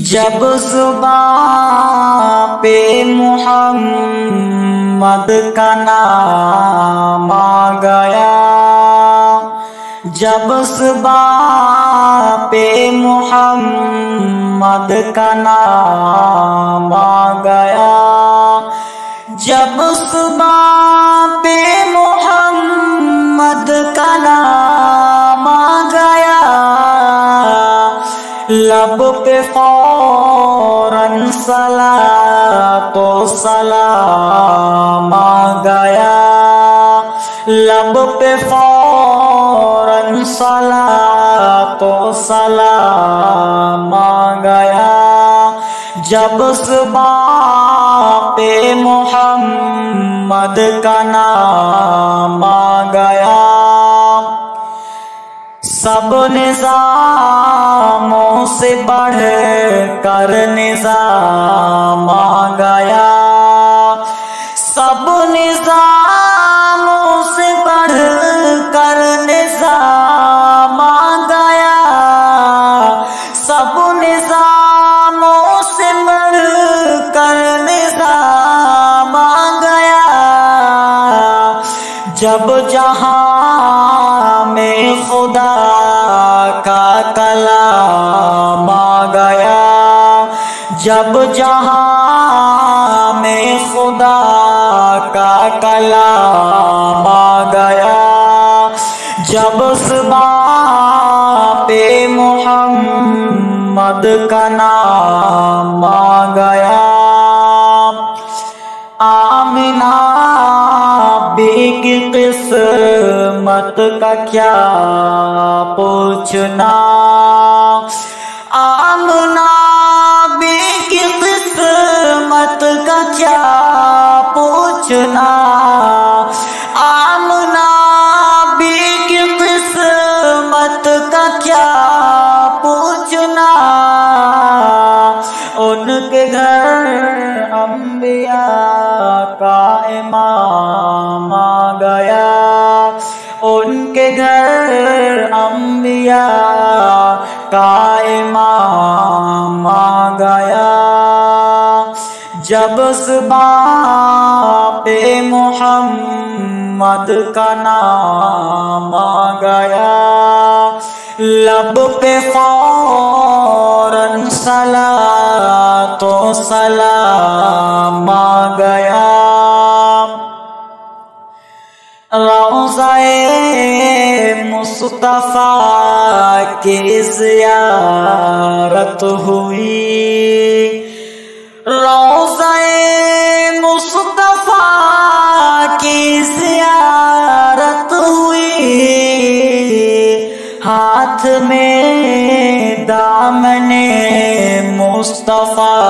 جب زباں پہ محمد کا نام آ گیا، جب زباں پہ محمد کا نام آ گیا، جب زباں پہ محمد کا نام آ گیا، لب پہ فوراً صلاۃ و سلام آ گیا، لب پہ فوراً صلاۃ و سلام آ گیا، جب زباں پہ محمد کا نام آ گیا، سب نظاموں سے بڑھ کر نظام آ گیا، سب نظاموں سے بڑھ کر نظام آ گیا، سب نظاموں سے بڑھ کر نظام آ گیا، جب جہاں میں خدا کا کلام آ گیا، جب جہاں میں خدا کا کلام آ گیا، جب زباں پہ محمد کا نام آ گیا، آمنہ بی کی قسمت کا کیا پوچھنا، آمنہ بی کی قسمت کا کیا پوچھنا، آمنہ بی کی قسمت کا کیا پوچھنا، ان کے گھر انبیاء کا امام آ گیا، ان کے گھر انبیاء کا امام آ گیا، جب زباں پہ محمد کا نام آ گیا، لب پہ فوراً صلاۃ و سلام آ گیا، روضہ مصطفیٰ کی زیارت ہوئی، روضہ مصطفیٰ کی زیارت ہوئی، ہاتھ میں دامن مصطفیٰ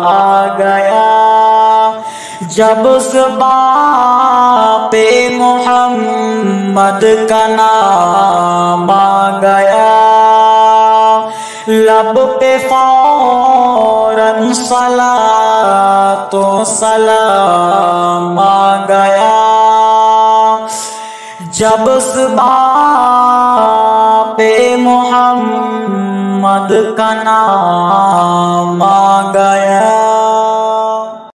آ گیا، جب زباں پہ محمد کا نام آ گیا، لب پہ فوراً صلاۃ و سلام آ گیا، جب زباں پہ محمد کا نام آ گیا۔